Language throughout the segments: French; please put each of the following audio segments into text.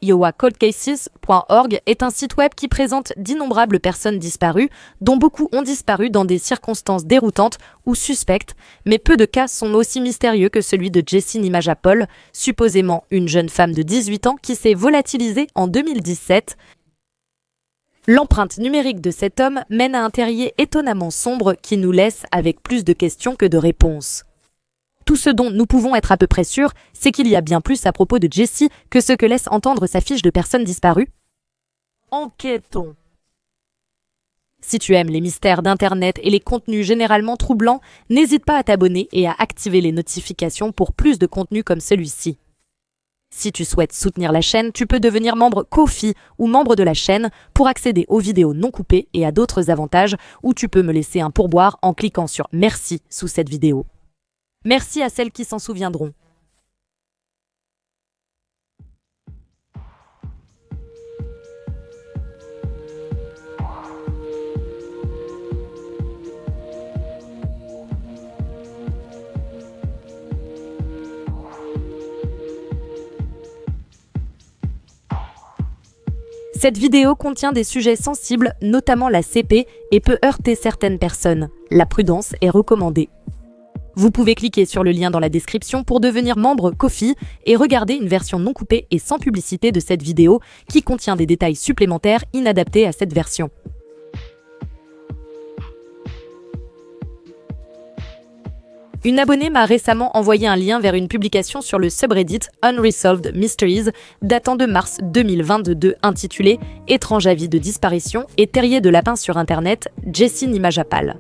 iowacoldcases.org est un site web qui présente d'innombrables personnes disparues, dont beaucoup ont disparu dans des circonstances déroutantes ou suspectes, mais peu de cas sont aussi mystérieux que celui de Jessie Nimajapol, supposément une jeune femme de 18 ans qui s'est volatilisée en 2017. L'empreinte numérique de cet homme mène à un terrier étonnamment sombre qui nous laisse avec plus de questions que de réponses. Tout ce dont nous pouvons être à peu près sûrs, c'est qu'il y a bien plus à propos de Jessie que ce que laisse entendre sa fiche de personnes disparues. Enquêtons. Si tu aimes les mystères d'Internet et les contenus généralement troublants, n'hésite pas à t'abonner et à activer les notifications pour plus de contenus comme celui-ci. Si tu souhaites soutenir la chaîne, tu peux devenir membre Ko-fi ou membre de la chaîne pour accéder aux vidéos non coupées et à d'autres avantages, ou tu peux me laisser un pourboire en cliquant sur « Merci » sous cette vidéo. Merci à celles qui s'en souviendront. Cette vidéo contient des sujets sensibles, notamment la CP, et peut heurter certaines personnes. La prudence est recommandée. Vous pouvez cliquer sur le lien dans la description pour devenir membre Ko-fi et regarder une version non coupée et sans publicité de cette vidéo qui contient des détails supplémentaires inadaptés à cette version. Une abonnée m'a récemment envoyé un lien vers une publication sur le subreddit Unresolved Mysteries datant de mars 2022 intitulée « Étrange avis de disparition et terrier de lapin sur Internet, Jessie Nimajapol ».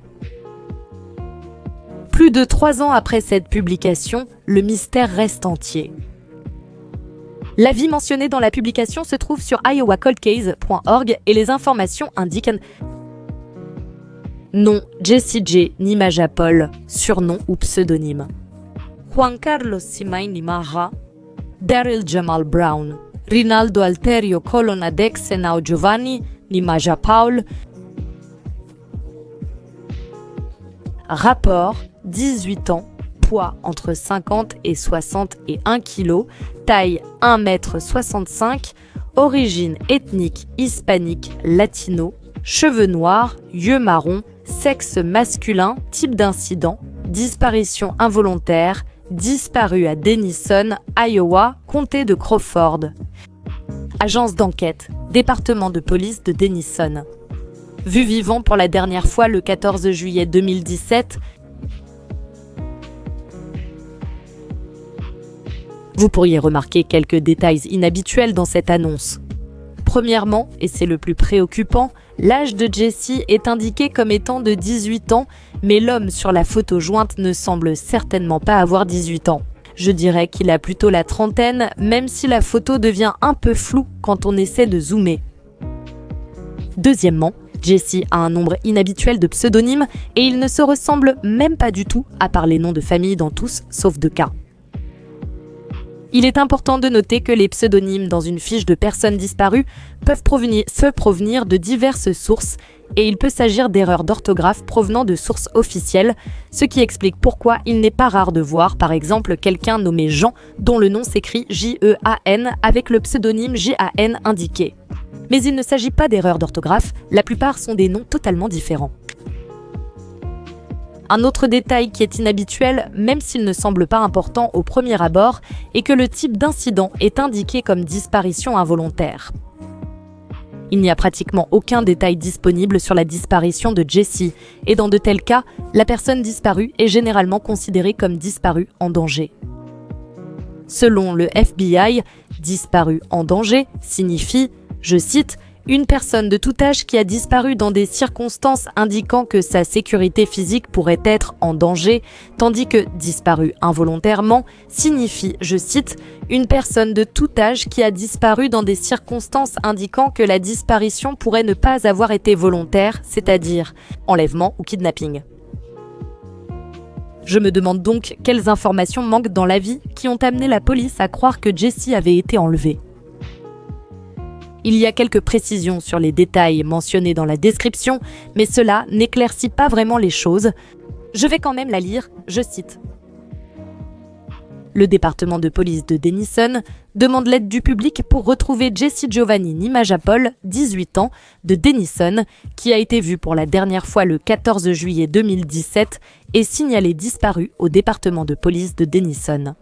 Plus de 3 ans après cette publication, le mystère reste entier. L'avis mentionné dans la publication se trouve sur iowacoldcase.org et les informations indiquent nom Jessie J. Nimajapol, surnom ou pseudonyme. Juan Carlos Simay Nimaja, Daryl Jamal Brown, Rinaldo Alterio Colonadex Senao Giovanni Nimajapol. Rapport, 18 ans, poids entre 50 et 61 kg, taille 1,65 m, origine ethnique hispanique latino, cheveux noirs, yeux marrons, sexe masculin, type d'incident, disparition involontaire, disparu à Denison, Iowa, comté de Crawford. Agence d'enquête, département de police de Denison. Vu vivant pour la dernière fois le 14 juillet 2017, vous pourriez remarquer quelques détails inhabituels dans cette annonce. Premièrement, et c'est le plus préoccupant, l'âge de Jessie est indiqué comme étant de 18 ans, mais l'homme sur la photo jointe ne semble certainement pas avoir 18 ans. Je dirais qu'il a plutôt la trentaine, même si la photo devient un peu floue quand on essaie de zoomer. Deuxièmement, Jessie a un nombre inhabituel de pseudonymes et ils ne se ressemblent même pas du tout, à part les noms de famille dans tous, sauf 2 cas. Il est important de noter que les pseudonymes dans une fiche de personnes disparues peuvent provenir de diverses sources et il peut s'agir d'erreurs d'orthographe provenant de sources officielles, ce qui explique pourquoi il n'est pas rare de voir par exemple quelqu'un nommé Jean dont le nom s'écrit J-E-A-N avec le pseudonyme J-A-N indiqué. Mais il ne s'agit pas d'erreurs d'orthographe, la plupart sont des noms totalement différents. Un autre détail qui est inhabituel, même s'il ne semble pas important au premier abord, est que le type d'incident est indiqué comme disparition involontaire. Il n'y a pratiquement aucun détail disponible sur la disparition de Jessie, et dans de tels cas, la personne disparue est généralement considérée comme disparue en danger. Selon le FBI, disparue en danger signifie, je cite, une personne de tout âge qui a disparu dans des circonstances indiquant que sa sécurité physique pourrait être en danger, tandis que disparu involontairement signifie, je cite, une personne de tout âge qui a disparu dans des circonstances indiquant que la disparition pourrait ne pas avoir été volontaire, c'est-à-dire enlèvement ou kidnapping. Je me demande donc quelles informations manquent dans l'avis qui ont amené la police à croire que Jessie avait été enlevée. Il y a quelques précisions sur les détails mentionnés dans la description, mais cela n'éclaircit pas vraiment les choses. Je vais quand même la lire, je cite. Le département de police de Denison demande l'aide du public pour retrouver Jesse Giovanni Nimajapol, 18 ans, de Denison, qui a été vu pour la dernière fois le 14 juillet 2017 et signalé disparu au département de police de Denison.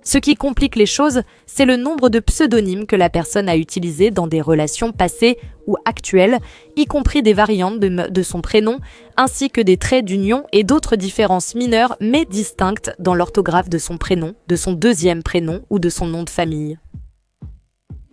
Ce qui complique les choses, c'est le nombre de pseudonymes que la personne a utilisés dans des relations passées ou actuelles, y compris des variantes de son prénom, ainsi que des traits d'union et d'autres différences mineures mais distinctes dans l'orthographe de son prénom, de son deuxième prénom ou de son nom de famille.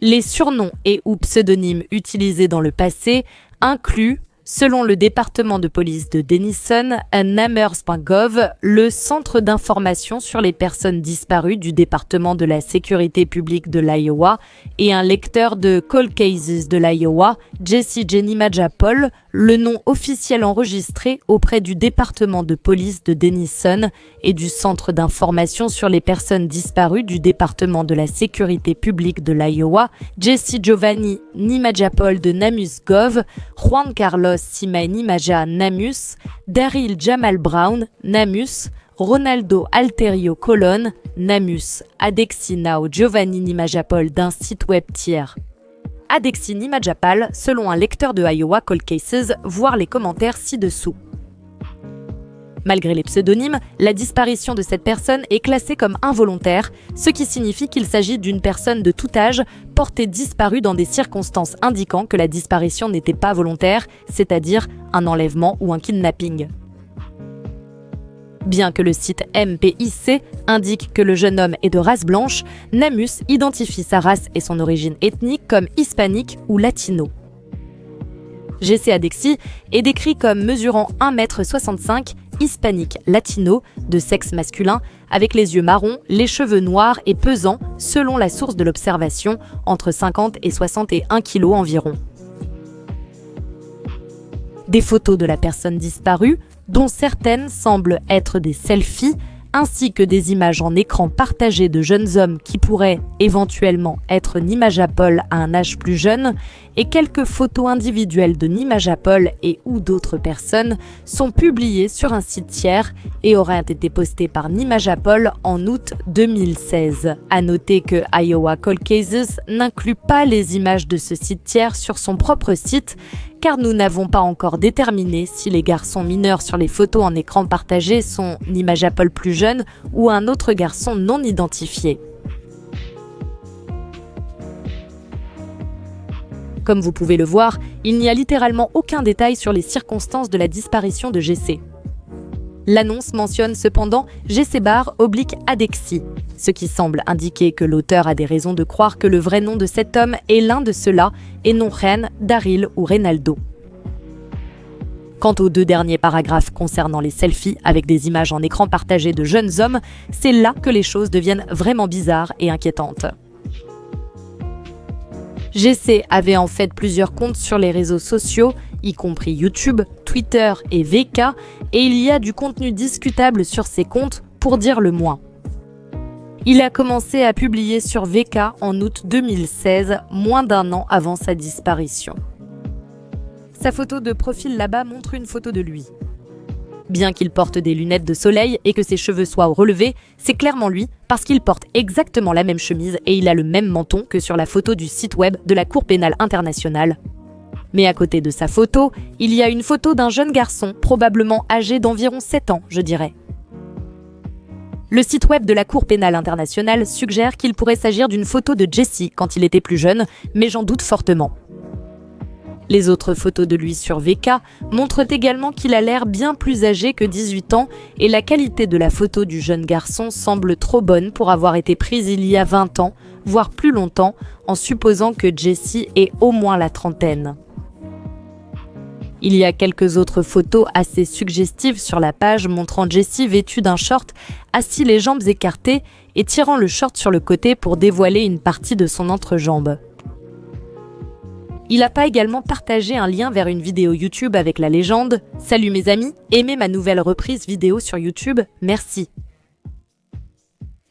Les surnoms et ou pseudonymes utilisés dans le passé incluent, selon le département de police de Denison, NAMERS.gov, le centre d'information sur les personnes disparues du département de la sécurité publique de l'Iowa et un lecteur de Cold Cases de l'Iowa, Jesse Nimajapol, le nom officiel enregistré auprès du département de police de Denison et du centre d'information sur les personnes disparues du département de la sécurité publique de l'Iowa, Jesse Giovanni Nimajapol de NAMUS.gov, Juan Carlos Simay Nimaja Namus, Daryl Jamal Brown, Namus, Ronaldo Alterio Colon, Namus, Adexi Now Giovanni Nimajapol d'un site web tiers. Adexi Nimajapal, selon un lecteur de Iowa Cold Cases, voir les commentaires ci-dessous. Malgré les pseudonymes, la disparition de cette personne est classée comme involontaire, ce qui signifie qu'il s'agit d'une personne de tout âge portée disparue dans des circonstances indiquant que la disparition n'était pas volontaire, c'est-à-dire un enlèvement ou un kidnapping. Bien que le site MPIC indique que le jeune homme est de race blanche, Namus identifie sa race et son origine ethnique comme hispanique ou latino. Jesse Adexi est décrit comme mesurant 1,65 m, hispanique latino, de sexe masculin, avec les yeux marrons, les cheveux noirs et pesant, selon la source de l'observation, entre 50 et 61 kg environ. Des photos de la personne disparue, dont certaines semblent être des selfies, ainsi que des images en écran partagées de jeunes hommes qui pourraient éventuellement être Nimajapol à un âge plus jeune, et quelques photos individuelles de Nimajapol et ou d'autres personnes sont publiées sur un site tiers et auraient été postées par Nimajapol en août 2016. À noter que Iowa Cold Cases n'inclut pas les images de ce site tiers sur son propre site, car nous n'avons pas encore déterminé si les garçons mineurs sur les photos en écran partagé sont Nimajapol plus jeune ou un autre garçon non identifié. Comme vous pouvez le voir, il n'y a littéralement aucun détail sur les circonstances de la disparition de Jesse. L'annonce mentionne cependant Jesse_Adexi, ce qui semble indiquer que l'auteur a des raisons de croire que le vrai nom de cet homme est l'un de ceux-là et non Ren, Daryl ou Ronaldo. Quant aux deux derniers paragraphes concernant les selfies avec des images en écran partagé de jeunes hommes, c'est là que les choses deviennent vraiment bizarres et inquiétantes. Jesse avait en fait plusieurs comptes sur les réseaux sociaux, y compris YouTube, Twitter et VK, et il y a du contenu discutable sur ces comptes, pour dire le moins. Il a commencé à publier sur VK en août 2016, moins d'un an avant sa disparition. Sa photo de profil là-bas montre une photo de lui. Bien qu'il porte des lunettes de soleil et que ses cheveux soient relevés, c'est clairement lui parce qu'il porte exactement la même chemise et il a le même menton que sur la photo du site web de la Cour pénale internationale. Mais à côté de sa photo, il y a une photo d'un jeune garçon, probablement âgé d'environ 7 ans, je dirais. Le site web de la Cour pénale internationale suggère qu'il pourrait s'agir d'une photo de Jesse quand il était plus jeune, mais j'en doute fortement. Les autres photos de lui sur VK montrent également qu'il a l'air bien plus âgé que 18 ans et la qualité de la photo du jeune garçon semble trop bonne pour avoir été prise il y a 20 ans, voire plus longtemps, en supposant que Jesse ait au moins la trentaine. Il y a quelques autres photos assez suggestives sur la page montrant Jesse vêtu d'un short, assis les jambes écartées et tirant le short sur le côté pour dévoiler une partie de son entrejambe. Il n'a pas également partagé un lien vers une vidéo YouTube avec la légende « Salut mes amis, aimez ma nouvelle reprise vidéo sur YouTube, merci ».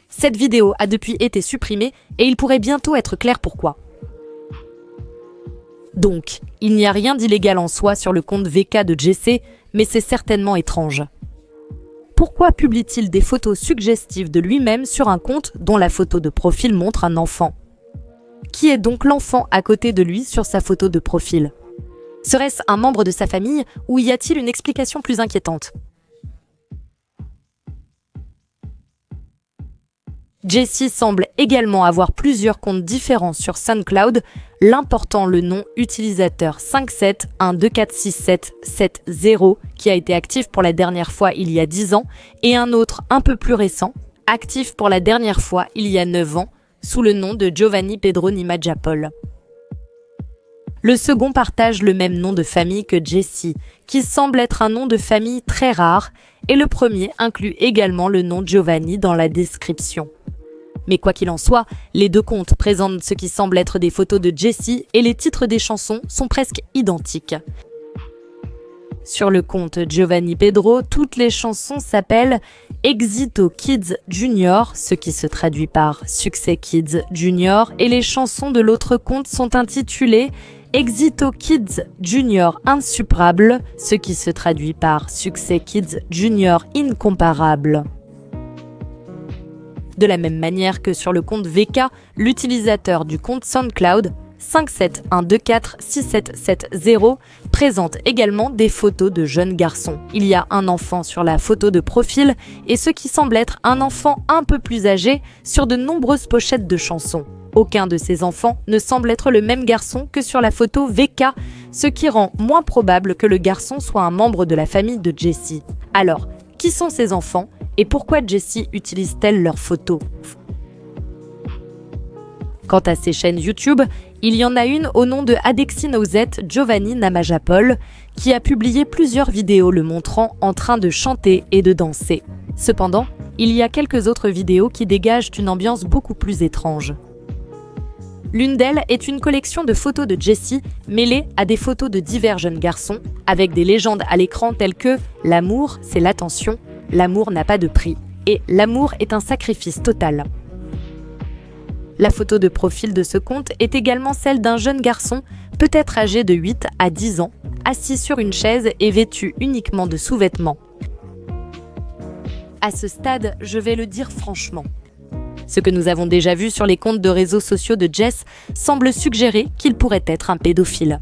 Cette vidéo a depuis été supprimée et il pourrait bientôt être clair pourquoi. Donc, il n'y a rien d'illégal en soi sur le compte VK de Jesse, mais c'est certainement étrange. Pourquoi publie-t-il des photos suggestives de lui-même sur un compte dont la photo de profil montre un enfant? Qui est donc l'enfant à côté de lui sur sa photo de profil? Serait-ce un membre de sa famille ou y a-t-il une explication plus inquiétante? Jessie semble également avoir plusieurs comptes différents sur SoundCloud, l'un portant le nom utilisateur 5712467770 qui a été actif pour la dernière fois il y a 10 ans et un autre un peu plus récent, actif pour la dernière fois il y a 9 ans, sous le nom de Giovanni Pedro Nimajapol. Le second partage le même nom de famille que Jessie, qui semble être un nom de famille très rare, et le premier inclut également le nom Giovanni dans la description. Mais quoi qu'il en soit, les deux comptes présentent ce qui semble être des photos de Jessie et les titres des chansons sont presque identiques. Sur le compte Giovanni Pedro, toutes les chansons s'appellent Éxito Kids Junior, ce qui se traduit par Succès Kids Junior, et les chansons de l'autre compte sont intitulées Éxito Kids Junior Insuperable, ce qui se traduit par Succès Kids Junior Incomparable. De la même manière que sur le compte VK, l'utilisateur du compte SoundCloud 5712467770 présente également des photos de jeunes garçons. Il y a un enfant sur la photo de profil et ce qui semble être un enfant un peu plus âgé sur de nombreuses pochettes de chansons. Aucun de ces enfants ne semble être le même garçon que sur la photo VK, ce qui rend moins probable que le garçon soit un membre de la famille de Jessie. Alors, qui sont ces enfants et pourquoi Jessie utilise-t-elle leurs photos? Quant à ses chaînes YouTube, il y en a une au nom de Adexinozet Giovanni Namajapol qui a publié plusieurs vidéos le montrant en train de chanter et de danser. Cependant, il y a quelques autres vidéos qui dégagent une ambiance beaucoup plus étrange. L'une d'elles est une collection de photos de Jessie mêlées à des photos de divers jeunes garçons avec des légendes à l'écran telles que « L'amour, c'est l'attention »,« L'amour n'a pas de prix » et « L'amour est un sacrifice total ». La photo de profil de ce compte est également celle d'un jeune garçon, peut-être âgé de 8 à 10 ans, assis sur une chaise et vêtu uniquement de sous-vêtements. À ce stade, je vais le dire franchement. Ce que nous avons déjà vu sur les comptes de réseaux sociaux de Jess semble suggérer qu'il pourrait être un pédophile.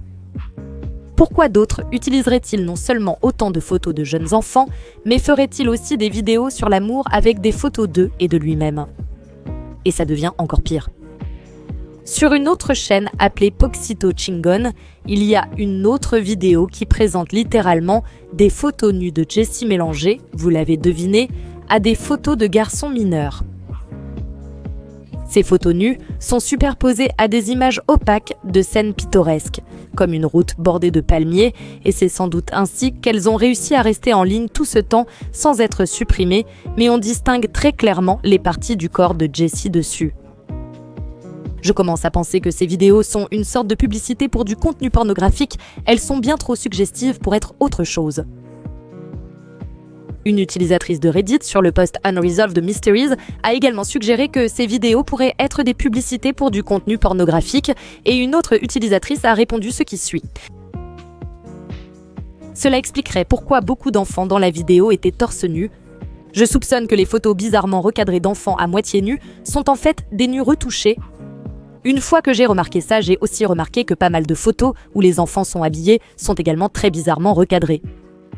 Pourquoi d'autres utiliseraient-ils non seulement autant de photos de jeunes enfants, mais feraient-ils aussi des vidéos sur l'amour avec des photos d'eux et de lui-même? Et ça devient encore pire. Sur une autre chaîne appelée Poxito Chingon, il y a une autre vidéo qui présente littéralement des photos nues de Jessie mélangées, vous l'avez deviné, à des photos de garçons mineurs. Ces photos nues sont superposées à des images opaques de scènes pittoresques, comme une route bordée de palmiers, et c'est sans doute ainsi qu'elles ont réussi à rester en ligne tout ce temps sans être supprimées, mais on distingue très clairement les parties du corps de Jessie dessus. Je commence à penser que ces vidéos sont une sorte de publicité pour du contenu pornographique, elles sont bien trop suggestives pour être autre chose. Une utilisatrice de Reddit sur le post Unresolved Mysteries a également suggéré que ces vidéos pourraient être des publicités pour du contenu pornographique et une autre utilisatrice a répondu ce qui suit. Cela expliquerait pourquoi beaucoup d'enfants dans la vidéo étaient torse nus. Je soupçonne que les photos bizarrement recadrées d'enfants à moitié nus sont en fait des nus retouchés. Une fois que j'ai remarqué ça, j'ai aussi remarqué que pas mal de photos où les enfants sont habillés sont également très bizarrement recadrées.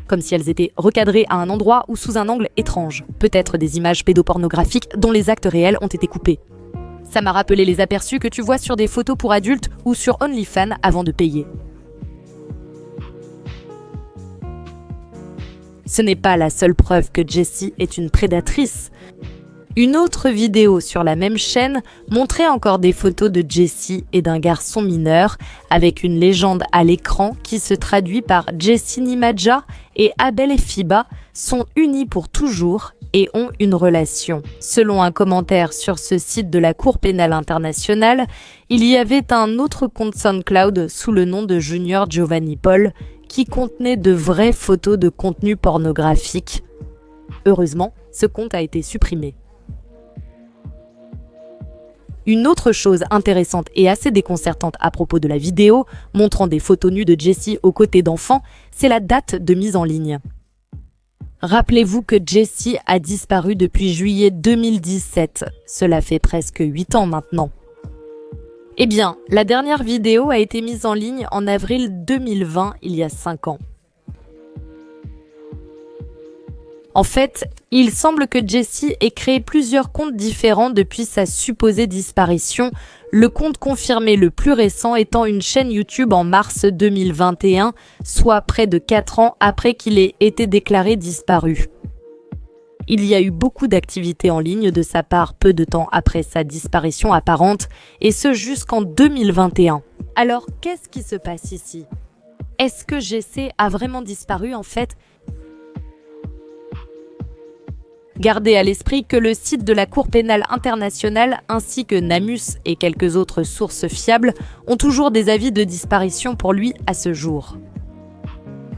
Comme si elles étaient recadrées à un endroit ou sous un angle étrange. Peut-être des images pédopornographiques dont les actes réels ont été coupés. Ça m'a rappelé les aperçus que tu vois sur des photos pour adultes ou sur OnlyFans avant de payer. Ce n'est pas la seule preuve que Jessie est une prédatrice. Une autre vidéo sur la même chaîne montrait encore des photos de Jessie et d'un garçon mineur avec une légende à l'écran qui se traduit par Jessie Nimaja et Abel et Fiba sont unis pour toujours et ont une relation. Selon un commentaire sur ce site de la Cour pénale internationale, il y avait un autre compte SoundCloud sous le nom de Junior Giovanni Paul qui contenait de vraies photos de contenu pornographique. Heureusement, ce compte a été supprimé. Une autre chose intéressante et assez déconcertante à propos de la vidéo, montrant des photos nues de Jessie aux côtés d'enfants, c'est la date de mise en ligne. Rappelez-vous que Jessie a disparu depuis juillet 2017. Cela fait presque 8 ans maintenant. Eh bien, la dernière vidéo a été mise en ligne en avril 2020, il y a 5 ans. En fait, il semble que Jessie ait créé plusieurs comptes différents depuis sa supposée disparition, le compte confirmé le plus récent étant une chaîne YouTube en mars 2021, soit près de 4 ans après qu'il ait été déclaré disparu. Il y a eu beaucoup d'activités en ligne de sa part peu de temps après sa disparition apparente, et ce jusqu'en 2021. Alors, qu'est-ce qui se passe ici? Est-ce que Jessie a vraiment disparu en fait? Gardez à l'esprit que le site de la Cour pénale internationale ainsi que Namus et quelques autres sources fiables ont toujours des avis de disparition pour lui à ce jour.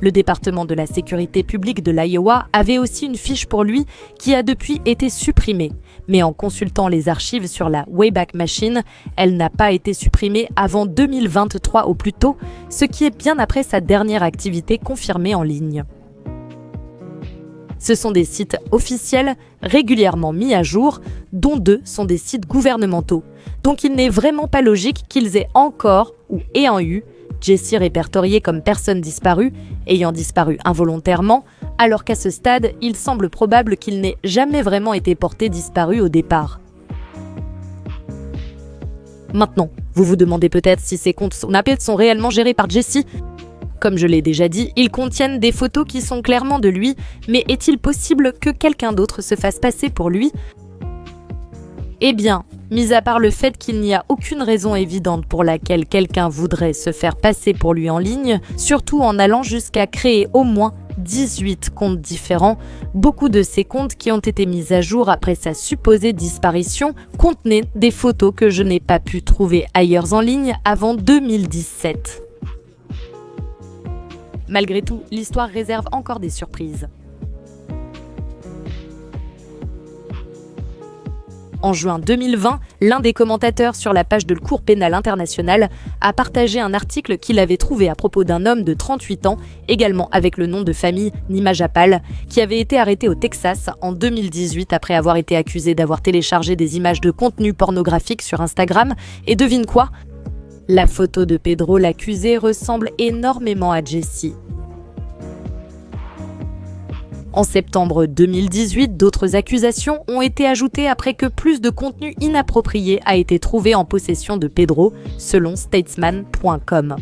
Le département de la sécurité publique de l'Iowa avait aussi une fiche pour lui qui a depuis été supprimée. Mais en consultant les archives sur la Wayback Machine, elle n'a pas été supprimée avant 2023 au plus tôt, ce qui est bien après sa dernière activité confirmée en ligne. Ce sont des sites officiels régulièrement mis à jour, dont 2 sont des sites gouvernementaux. Donc il n'est vraiment pas logique qu'ils aient encore ou ayant eu Jessie répertoriée comme personne disparue, ayant disparu involontairement, alors qu'à ce stade, il semble probable qu'il n'ait jamais vraiment été porté disparu au départ. Maintenant, vous vous demandez peut-être si ces comptes Snapchat sont réellement gérés par Jessie. Comme je l'ai déjà dit, ils contiennent des photos qui sont clairement de lui, mais est-il possible que quelqu'un d'autre se fasse passer pour lui? Eh bien, mis à part le fait qu'il n'y a aucune raison évidente pour laquelle quelqu'un voudrait se faire passer pour lui en ligne, surtout en allant jusqu'à créer au moins 18 comptes différents, beaucoup de ces comptes qui ont été mis à jour après sa supposée disparition contenaient des photos que je n'ai pas pu trouver ailleurs en ligne avant 2017. Malgré tout, l'histoire réserve encore des surprises. En juin 2020, l'un des commentateurs sur la page de la Cour pénale internationale a partagé un article qu'il avait trouvé à propos d'un homme de 38 ans, également avec le nom de famille Nima Japal, qui avait été arrêté au Texas en 2018 après avoir été accusé d'avoir téléchargé des images de contenu pornographique sur Instagram. Et devine quoi? La photo de Pedro l'accusé ressemble énormément à Jessie. En septembre 2018, d'autres accusations ont été ajoutées après que plus de contenu inapproprié a été trouvé en possession de Pedro, selon Statesman.com.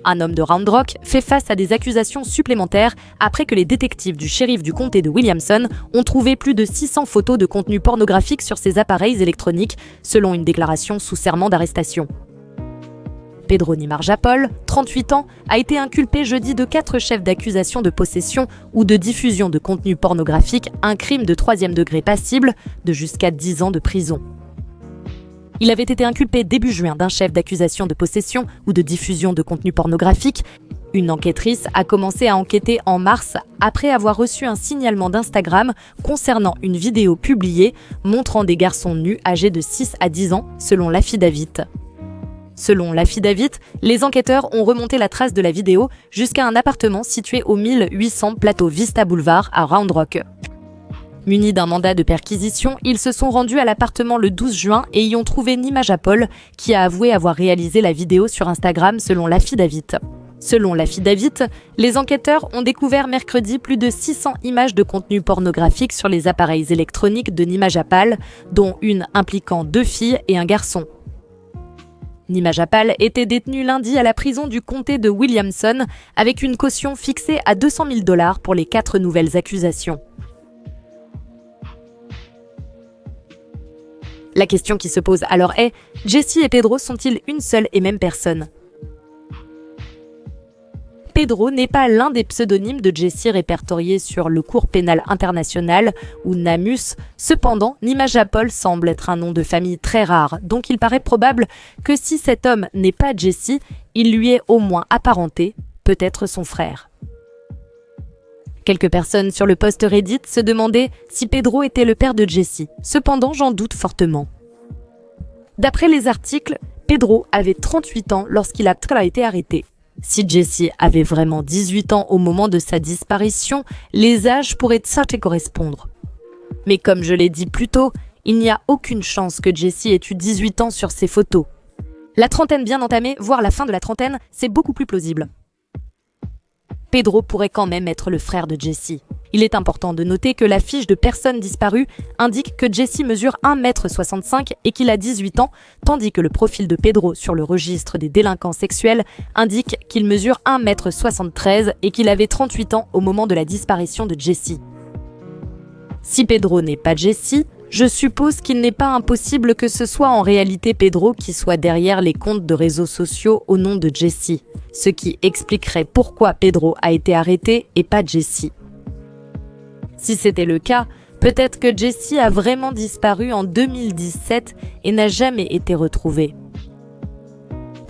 Un homme de Round Rock fait face à des accusations supplémentaires après que les détectives du shérif du comté de Williamson ont trouvé plus de 600 photos de contenu pornographique sur ses appareils électroniques, selon une déclaration sous serment d'arrestation. Pedro Nima Japal, 38 ans, a été inculpé jeudi de 4 chefs d'accusation de possession ou de diffusion de contenu pornographique, un crime de 3e degré passible de jusqu'à 10 ans de prison. Il avait été inculpé début juin d'un chef d'accusation de possession ou de diffusion de contenu pornographique. Une enquêtrice a commencé à enquêter en mars après avoir reçu un signalement d'Instagram concernant une vidéo publiée montrant des garçons nus âgés de 6 à 10 ans, selon l'affidavit. Selon l'affidavit, les enquêteurs ont remonté la trace de la vidéo jusqu'à un appartement situé au 1800 Plateau Vista Boulevard à Round Rock. Munis d'un mandat de perquisition, ils se sont rendus à l'appartement le 12 juin et y ont trouvé Nima Japal, qui a avoué avoir réalisé la vidéo sur Instagram selon l'affidavit. Selon l'affidavit, les enquêteurs ont découvert mercredi plus de 600 images de contenu pornographique sur les appareils électroniques de Nima Japal, dont une impliquant 2 filles et un garçon. Nima Japal était détenu lundi à la prison du comté de Williamson avec une caution fixée à $200 000 pour les 4 nouvelles accusations. La question qui se pose alors est, Jessie et Pedro sont-ils une seule et même personne? Pedro n'est pas l'un des pseudonymes de Jessie répertoriés sur le Cour pénale internationale ou Namus. Cependant, Nima Japal semble être un nom de famille très rare, donc il paraît probable que si cet homme n'est pas Jessie, il lui est au moins apparenté, peut-être son frère. Quelques personnes sur le post Reddit se demandaient si Pedro était le père de Jessie. Cependant, j'en doute fortement. D'après les articles, Pedro avait 38 ans lorsqu'il a été arrêté. Si Jessie avait vraiment 18 ans au moment de sa disparition, les âges pourraient certes correspondre. Mais comme je l'ai dit plus tôt, il n'y a aucune chance que Jessie ait eu 18 ans sur ses photos. La trentaine bien entamée, voire la fin de la trentaine, c'est beaucoup plus plausible. Pedro pourrait quand même être le frère de Jessie. Il est important de noter que la fiche de personne disparue indique que Jessie mesure 1,65 m et qu'il a 18 ans, tandis que le profil de Pedro sur le registre des délinquants sexuels indique qu'il mesure 1,73 m et qu'il avait 38 ans au moment de la disparition de Jessie. Si Pedro n'est pas Jessie, je suppose qu'il n'est pas impossible que ce soit en réalité Pedro qui soit derrière les comptes de réseaux sociaux au nom de Jessie, ce qui expliquerait pourquoi Pedro a été arrêté et pas Jessie. Si c'était le cas, peut-être que Jessie a vraiment disparu en 2017 et n'a jamais été retrouvée.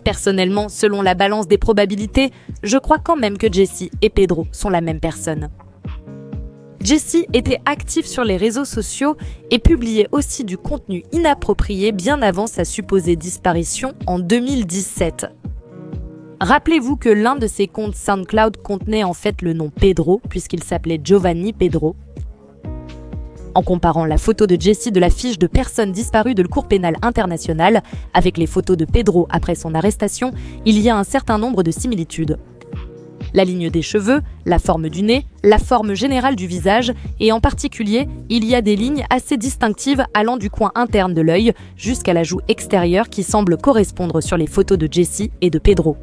Personnellement, selon la balance des probabilités, je crois quand même que Jessie et Pedro sont la même personne. Jessie était active sur les réseaux sociaux et publiait aussi du contenu inapproprié bien avant sa supposée disparition en 2017. Rappelez-vous que l'un de ses comptes SoundCloud contenait en fait le nom Pedro, puisqu'il s'appelait Giovanni Pedro. En comparant la photo de Jessie de la fiche de personnes disparues de la Cour pénale internationale avec les photos de Pedro après son arrestation, il y a un certain nombre de similitudes. La ligne des cheveux, la forme du nez, la forme générale du visage et en particulier, il y a des lignes assez distinctives allant du coin interne de l'œil jusqu'à la joue extérieure qui semblent correspondre sur les photos de Jessie et de Pedro.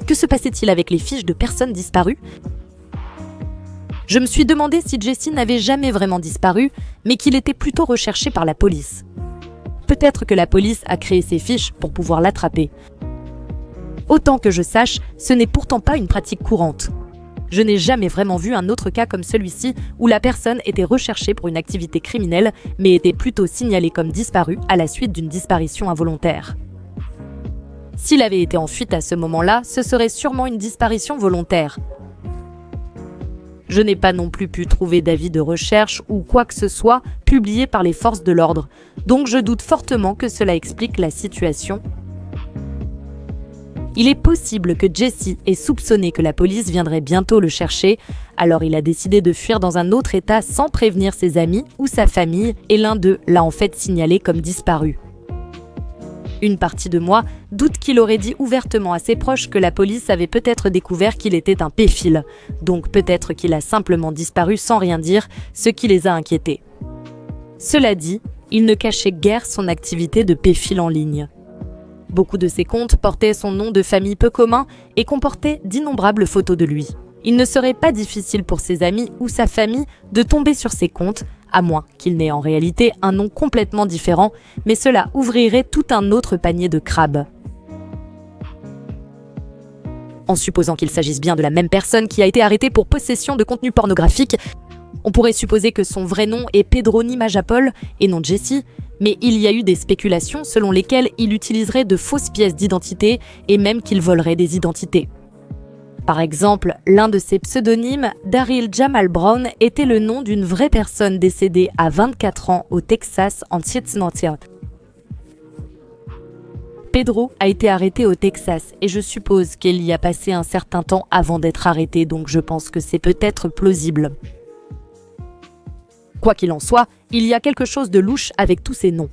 Que se passait-il avec les fiches de personnes disparues ? Je me suis demandé si Jessie n'avait jamais vraiment disparu, mais qu'il était plutôt recherché par la police. Peut-être que la police a créé ces fiches pour pouvoir l'attraper. Autant que je sache, ce n'est pourtant pas une pratique courante. Je n'ai jamais vraiment vu un autre cas comme celui-ci où la personne était recherchée pour une activité criminelle, mais était plutôt signalée comme disparue à la suite d'une disparition involontaire. S'il avait été en fuite à ce moment-là, ce serait sûrement une disparition volontaire. Je n'ai pas non plus pu trouver d'avis de recherche ou quoi que ce soit publié par les forces de l'ordre, donc je doute fortement que cela explique la situation. Il est possible que Jessie ait soupçonné que la police viendrait bientôt le chercher, alors il a décidé de fuir dans un autre état sans prévenir ses amis ou sa famille, et l'un d'eux l'a en fait signalé comme disparu. Une partie de moi doute qu'il aurait dit ouvertement à ses proches que la police avait peut-être découvert qu'il était un pédophile, donc peut-être qu'il a simplement disparu sans rien dire, ce qui les a inquiétés. Cela dit, il ne cachait guère son activité de pédophile en ligne. Beaucoup de ses comptes portaient son nom de famille peu commun et comportaient d'innombrables photos de lui. Il ne serait pas difficile pour ses amis ou sa famille de tomber sur ses comptes, à moins qu'il n'ait en réalité un nom complètement différent, mais cela ouvrirait tout un autre panier de crabes. En supposant qu'il s'agisse bien de la même personne qui a été arrêtée pour possession de contenu pornographique, on pourrait supposer que son vrai nom est Pedro Nimajapol et non Jessie, mais il y a eu des spéculations selon lesquelles il utiliserait de fausses pièces d'identité et même qu'il volerait des identités. Par exemple, l'un de ses pseudonymes, Daryl Jamal Brown, était le nom d'une vraie personne décédée à 24 ans au Texas en 1990. Pedro a été arrêté au Texas et je suppose qu'il y a passé un certain temps avant d'être arrêté, donc je pense que c'est peut-être plausible. Quoi qu'il en soit, il y a quelque chose de louche avec tous ces noms.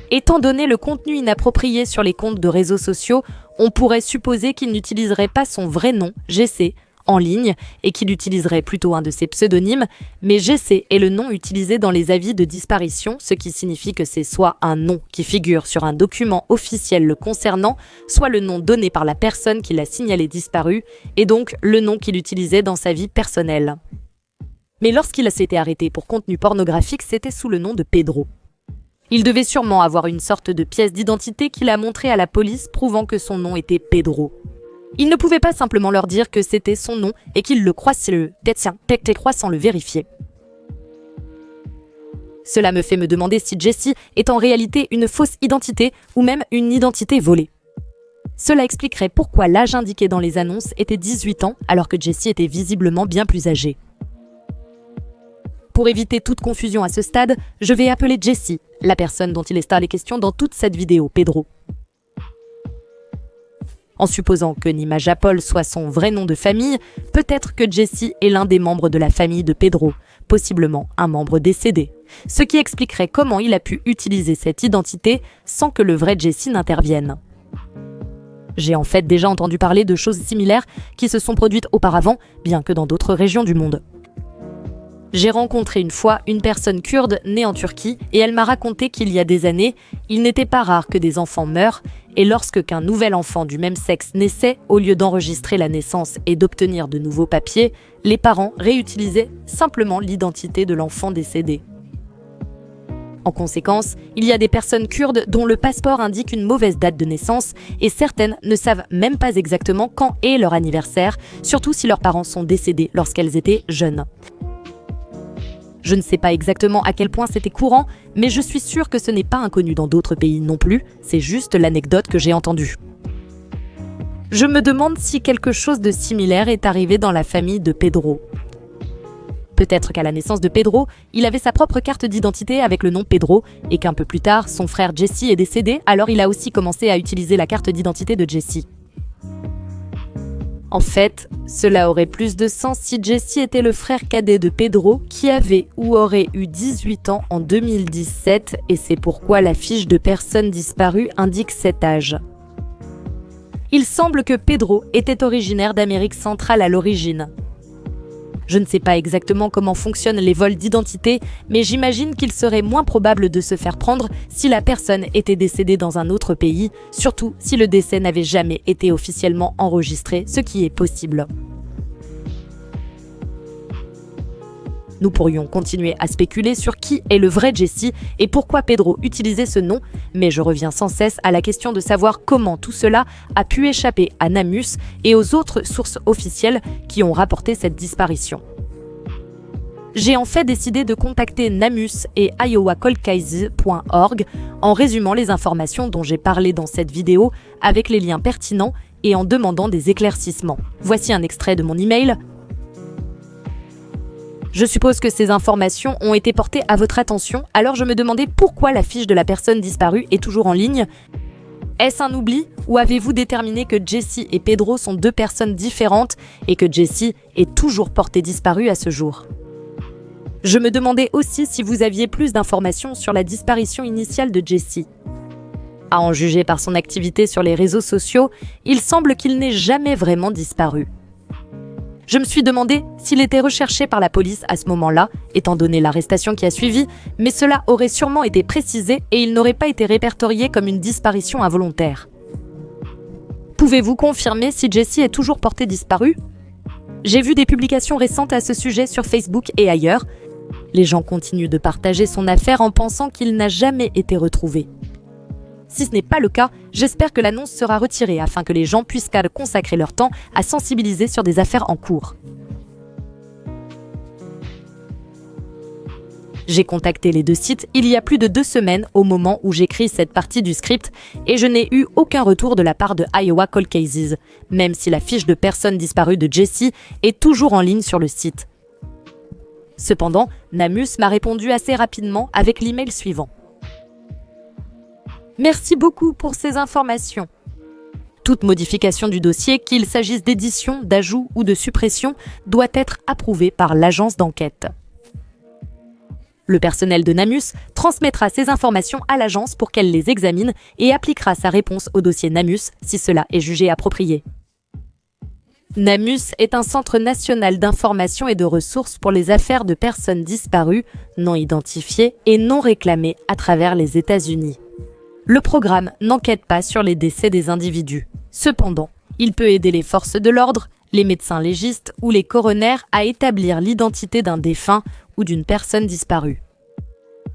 Étant donné le contenu inapproprié sur les comptes de réseaux sociaux, on pourrait supposer qu'il n'utiliserait pas son vrai nom, Jessie, en ligne et qu'il utiliserait plutôt un de ses pseudonymes, mais Jessie est le nom utilisé dans les avis de disparition, ce qui signifie que c'est soit un nom qui figure sur un document officiel le concernant, soit le nom donné par la personne qui l'a signalé disparu, et donc le nom qu'il utilisait dans sa vie personnelle. Mais lorsqu'il s'était arrêté pour contenu pornographique, c'était sous le nom de Pedro. Il devait sûrement avoir une sorte de pièce d'identité qu'il a montrée à la police prouvant que son nom était Pedro. Il ne pouvait pas simplement leur dire que c'était son nom et qu'il le croit sans le vérifier. Cela me fait me demander si Jessie est en réalité une fausse identité ou même une identité volée. Cela expliquerait pourquoi l'âge indiqué dans les annonces était 18 ans alors que Jessie était visiblement bien plus âgée. Pour éviter toute confusion à ce stade, je vais appeler Jessie, la personne dont il est question dans toute cette vidéo, Pedro. En supposant que Nimaja Paul soit son vrai nom de famille, peut-être que Jesse est l'un des membres de la famille de Pedro, possiblement un membre décédé. Ce qui expliquerait comment il a pu utiliser cette identité sans que le vrai Jesse n'intervienne. J'ai en fait déjà entendu parler de choses similaires qui se sont produites auparavant, bien que dans d'autres régions du monde. J'ai rencontré une fois une personne kurde née en Turquie et elle m'a raconté qu'il y a des années, il n'était pas rare que des enfants meurent et lorsque qu'un nouvel enfant du même sexe naissait, au lieu d'enregistrer la naissance et d'obtenir de nouveaux papiers, les parents réutilisaient simplement l'identité de l'enfant décédé. En conséquence, il y a des personnes kurdes dont le passeport indique une mauvaise date de naissance et certaines ne savent même pas exactement quand est leur anniversaire, surtout si leurs parents sont décédés lorsqu'elles étaient jeunes. Je ne sais pas exactement à quel point c'était courant, mais je suis sûre que ce n'est pas inconnu dans d'autres pays non plus, c'est juste l'anecdote que j'ai entendue. Je me demande si quelque chose de similaire est arrivé dans la famille de Pedro. Peut-être qu'à la naissance de Pedro, il avait sa propre carte d'identité avec le nom Pedro, et qu'un peu plus tard, son frère Jesse est décédé, alors il a aussi commencé à utiliser la carte d'identité de Jesse. En fait, cela aurait plus de sens si Jesse était le frère cadet de Pedro qui avait ou aurait eu 18 ans en 2017 et c'est pourquoi la fiche de personne disparue indique cet âge. Il semble que Pedro était originaire d'Amérique centrale à l'origine. Je ne sais pas exactement comment fonctionnent les vols d'identité, mais j'imagine qu'il serait moins probable de se faire prendre si la personne était décédée dans un autre pays, surtout si le décès n'avait jamais été officiellement enregistré, ce qui est possible. Nous pourrions continuer à spéculer sur qui est le vrai Jesse et pourquoi Pedro utilisait ce nom, mais je reviens sans cesse à la question de savoir comment tout cela a pu échapper à Namus et aux autres sources officielles qui ont rapporté cette disparition. J'ai en fait décidé de contacter Namus et iowacoldcases.org en résumant les informations dont j'ai parlé dans cette vidéo avec les liens pertinents et en demandant des éclaircissements. Voici un extrait de mon email. Je suppose que ces informations ont été portées à votre attention, alors je me demandais pourquoi la fiche de la personne disparue est toujours en ligne. Est-ce un oubli ou avez-vous déterminé que Jesse et Pedro sont deux personnes différentes et que Jesse est toujours porté disparu à ce jour? Je me demandais aussi si vous aviez plus d'informations sur la disparition initiale de Jesse. À en juger par son activité sur les réseaux sociaux, il semble qu'il n'ait jamais vraiment disparu. Je me suis demandé s'il était recherché par la police à ce moment-là, étant donné l'arrestation qui a suivi, mais cela aurait sûrement été précisé et il n'aurait pas été répertorié comme une disparition involontaire. Pouvez-vous confirmer si Jesse est toujours porté disparu? J'ai vu des publications récentes à ce sujet sur Facebook et ailleurs. Les gens continuent de partager son affaire en pensant qu'il n'a jamais été retrouvé. Si ce n'est pas le cas, j'espère que l'annonce sera retirée afin que les gens puissent consacrer leur temps à sensibiliser sur des affaires en cours. J'ai contacté les deux sites il y a plus de 2 semaines au moment où j'écris cette partie du script et je n'ai eu aucun retour de la part de Iowa Cold Cases, même si la fiche de personne disparue de Jesse est toujours en ligne sur le site. Cependant, Namus m'a répondu assez rapidement avec l'email suivant. Merci beaucoup pour ces informations. Toute modification du dossier, qu'il s'agisse d'édition, d'ajout ou de suppression, doit être approuvée par l'agence d'enquête. Le personnel de Namus transmettra ces informations à l'agence pour qu'elle les examine et appliquera sa réponse au dossier Namus si cela est jugé approprié. Namus est un centre national d'information et de ressources pour les affaires de personnes disparues, non identifiées et non réclamées à travers les États-Unis. Le programme n'enquête pas sur les décès des individus. Cependant, il peut aider les forces de l'ordre, les médecins légistes ou les coronaires à établir l'identité d'un défunt ou d'une personne disparue.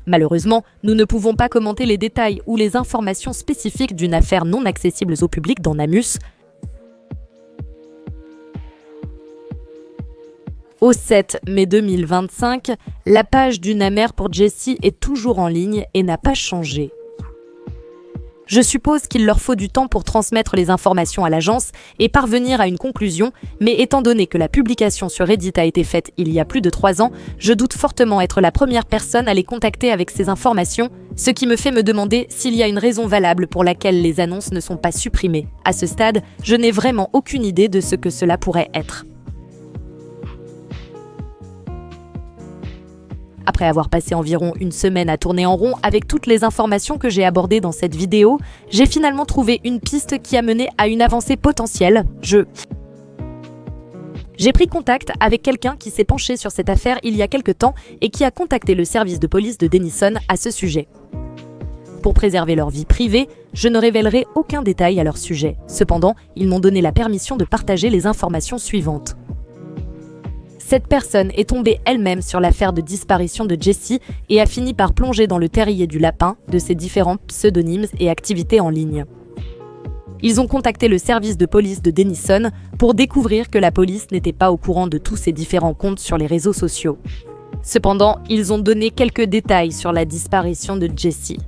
Malheureusement, nous ne pouvons pas commenter les détails ou les informations spécifiques d'une affaire non accessible au public dans Namus. Au 7 mai 2025, la page du NAMER pour Jesse est toujours en ligne et n'a pas changé. Je suppose qu'il leur faut du temps pour transmettre les informations à l'agence et parvenir à une conclusion, mais étant donné que la publication sur Reddit a été faite il y a plus de 3 ans, je doute fortement être la première personne à les contacter avec ces informations, ce qui me fait me demander s'il y a une raison valable pour laquelle les annonces ne sont pas supprimées. À ce stade, je n'ai vraiment aucune idée de ce que cela pourrait être. Après avoir passé environ une semaine à tourner en rond avec toutes les informations que j'ai abordées dans cette vidéo, j'ai finalement trouvé une piste qui a mené à une avancée potentielle. J'ai pris contact avec quelqu'un qui s'est penché sur cette affaire il y a quelque temps et qui a contacté le service de police de Denison à ce sujet. Pour préserver leur vie privée, je ne révélerai aucun détail à leur sujet. Cependant, ils m'ont donné la permission de partager les informations suivantes. Cette personne est tombée elle-même sur l'affaire de disparition de Jessie et a fini par plonger dans le terrier du lapin de ses différents pseudonymes et activités en ligne. Ils ont contacté le service de police de Denison pour découvrir que la police n'était pas au courant de tous ces différents comptes sur les réseaux sociaux. Cependant, ils ont donné quelques détails sur la disparition de Jessie.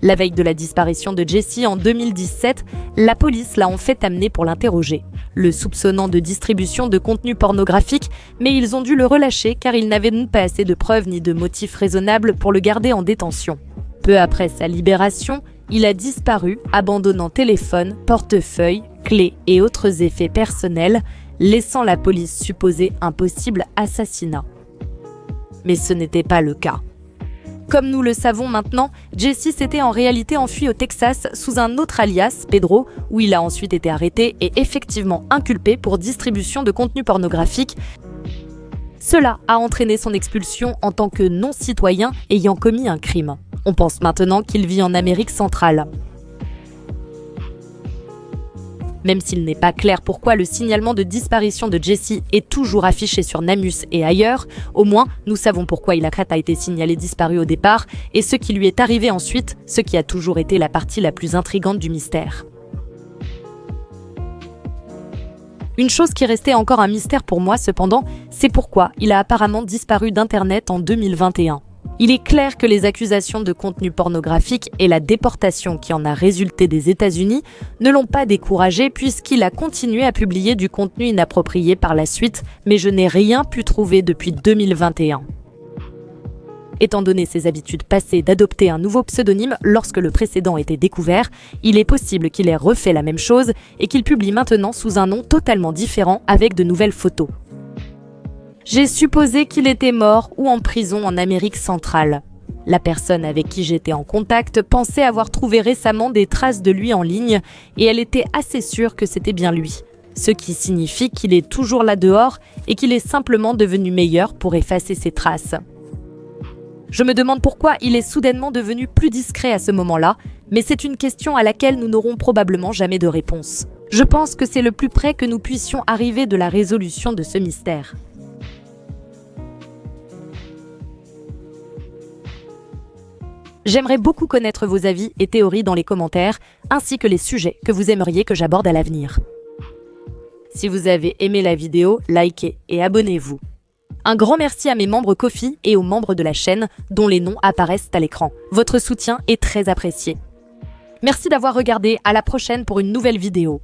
La veille de la disparition de Jessie en 2017, la police l'a en fait amené pour l'interroger, le soupçonnant de distribution de contenu pornographique, mais ils ont dû le relâcher car il n'avait pas assez de preuves ni de motifs raisonnables pour le garder en détention. Peu après sa libération, il a disparu, abandonnant téléphone, portefeuille, clés et autres effets personnels, laissant la police supposer un possible assassinat. Mais ce n'était pas le cas. Comme nous le savons maintenant, Jessie s'était en réalité enfui au Texas sous un autre alias, Pedro, où il a ensuite été arrêté et effectivement inculpé pour distribution de contenu pornographique. Cela a entraîné son expulsion en tant que non-citoyen ayant commis un crime. On pense maintenant qu'il vit en Amérique centrale. Même s'il n'est pas clair pourquoi le signalement de disparition de Jessie est toujours affiché sur Namus et ailleurs, au moins nous savons pourquoi Ilakrat a été signalé disparu au départ et ce qui lui est arrivé ensuite, ce qui a toujours été la partie la plus intrigante du mystère. Une chose qui restait encore un mystère pour moi cependant, c'est pourquoi il a apparemment disparu d'Internet en 2021. Il est clair que les accusations de contenu pornographique et la déportation qui en a résulté des États-Unis ne l'ont pas découragé puisqu'il a continué à publier du contenu inapproprié par la suite, mais je n'ai rien pu trouver depuis 2021. Étant donné ses habitudes passées d'adopter un nouveau pseudonyme lorsque le précédent était découvert, il est possible qu'il ait refait la même chose et qu'il publie maintenant sous un nom totalement différent avec de nouvelles photos. J'ai supposé qu'il était mort ou en prison en Amérique centrale. La personne avec qui j'étais en contact pensait avoir trouvé récemment des traces de lui en ligne et elle était assez sûre que c'était bien lui, ce qui signifie qu'il est toujours là dehors et qu'il est simplement devenu meilleur pour effacer ses traces. Je me demande pourquoi il est soudainement devenu plus discret à ce moment-là, mais c'est une question à laquelle nous n'aurons probablement jamais de réponse. Je pense que c'est le plus près que nous puissions arriver de la résolution de ce mystère. J'aimerais beaucoup connaître vos avis et théories dans les commentaires, ainsi que les sujets que vous aimeriez que j'aborde à l'avenir. Si vous avez aimé la vidéo, likez et abonnez-vous. Un grand merci à mes membres Ko-fi et aux membres de la chaîne, dont les noms apparaissent à l'écran. Votre soutien est très apprécié. Merci d'avoir regardé, à la prochaine pour une nouvelle vidéo.